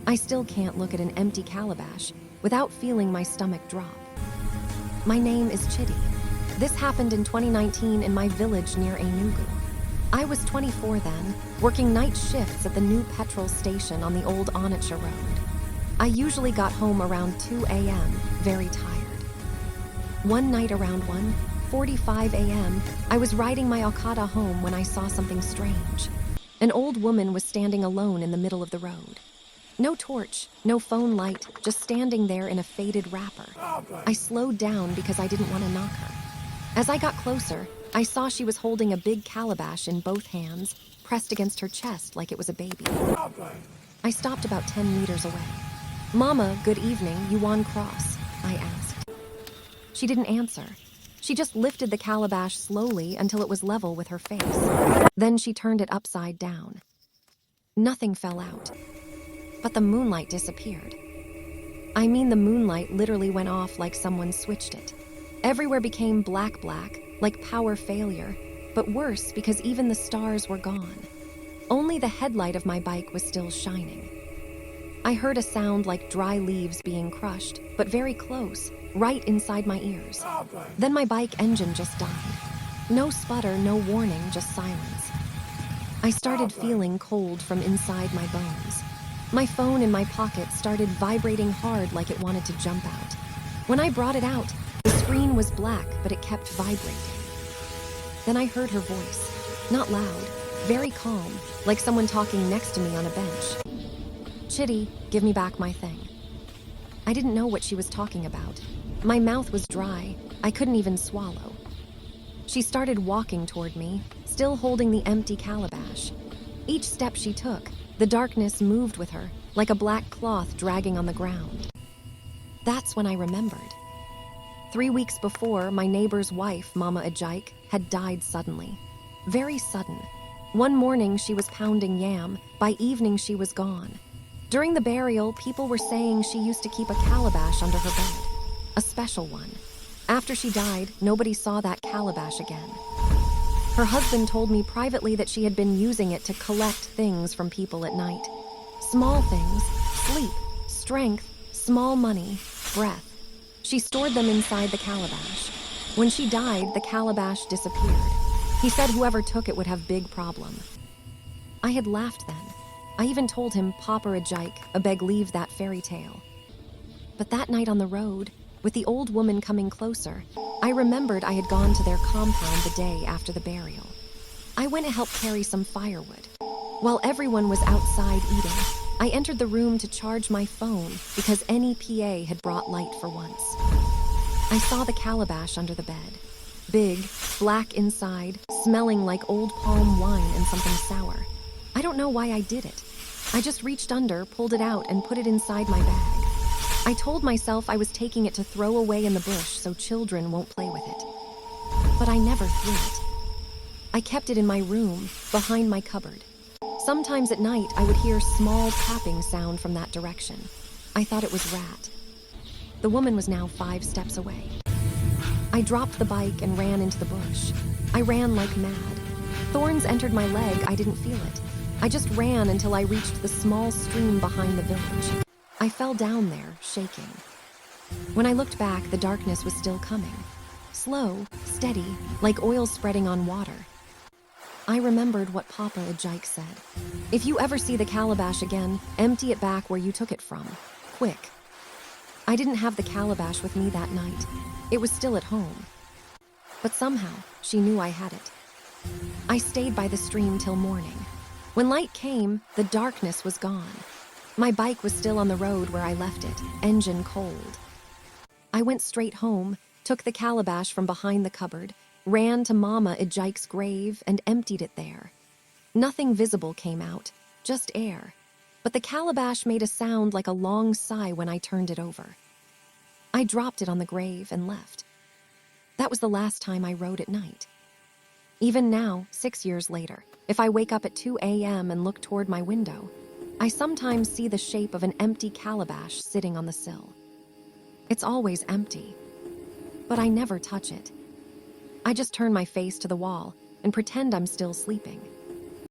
I still can't look at an empty calabash without feeling my stomach drop. My name is Chitty. This happened in 2019 in my village near Enugu. I was 24 then, working night shifts at the new petrol station on the old Onitsha road. I usually got home around 2 a.m., very tired. One night around 1:45 a.m., I was riding my Okada home when I saw something strange. An old woman was standing alone in the middle of the road. No torch, no phone light, just standing there in a faded wrapper. I slowed down because I didn't want to knock her. As I got closer, I saw she was holding a big calabash in both hands, pressed against her chest like it was a baby. I stopped about 10 meters away. "Mama, good evening, you won cross?" I asked. She didn't answer. She just lifted the calabash slowly until it was level with her face. Then she turned it upside down. Nothing fell out, but the moonlight disappeared. I mean, the moonlight literally went off like someone switched it. Everywhere became black, like power failure, but worse because even the stars were gone. Only the headlight of my bike was still shining. I heard a sound like dry leaves being crushed, but very close, right inside my ears. Then my bike engine just died. No sputter, no warning, just silence. I started feeling cold from inside my bones. My phone in my pocket started vibrating hard like it wanted to jump out. When I brought it out, the screen was black, but it kept vibrating. Then I heard her voice. Not loud, very calm, like someone talking next to me on a bench. "Chitty, give me back my thing." I didn't know what she was talking about. My mouth was dry. I couldn't even swallow. She started walking toward me, still holding the empty calabash. Each step she took, the darkness moved with her, like a black cloth dragging on the ground. That's when I remembered. 3 weeks before, my neighbor's wife, Mama Ajike, had died suddenly. Very sudden. One morning she was pounding yam, by evening she was gone. During the burial, people were saying she used to keep a calabash under her bed. A special one. After she died, nobody saw that calabash again. Her husband told me privately that she had been using it to collect things from people at night. Small things, sleep, strength, small money, breath. She stored them inside the calabash. When she died, the calabash disappeared. He said whoever took it would have big problem. I had laughed then. I even told him, "Papa Ajike, I beg leave that fairy tale." But that night on the road, with the old woman coming closer, I remembered I had gone to their compound the day after the burial. I went to help carry some firewood. While everyone was outside eating, I entered the room to charge my phone because any PA had brought light for once. I saw the calabash under the bed. Big, black inside, smelling like old palm wine and something sour. I don't know why I did it. I just reached under, pulled it out, and put it inside my bag. I told myself I was taking it to throw away in the bush so children won't play with it. But I never threw it. I kept it in my room, behind my cupboard. Sometimes at night, I would hear small tapping sound from that direction. I thought it was Rat. The woman was now 5 steps away. I dropped the bike and ran into the bush. I ran like mad. Thorns entered my leg, I didn't feel it. I just ran until I reached the small stream behind the village. I fell down there, shaking. When I looked back, the darkness was still coming. Slow, steady, like oil spreading on water. I remembered what Papa Ajike said. "If you ever see the calabash again, empty it back where you took it from. Quick." I didn't have the calabash with me that night. It was still at home. But somehow, she knew I had it. I stayed by the stream till morning. When light came, the darkness was gone. My bike was still on the road where I left it, engine cold. I went straight home, took the calabash from behind the cupboard, ran to Mama Ajike's grave and emptied it there. Nothing visible came out, just air. But the calabash made a sound like a long sigh when I turned it over. I dropped it on the grave and left. That was the last time I rode at night. Even now, 6 years later, if I wake up at 2 a.m. and look toward my window, I sometimes see the shape of an empty calabash sitting on the sill. It's always empty, but I never touch it. I just turn my face to the wall and pretend I'm still sleeping.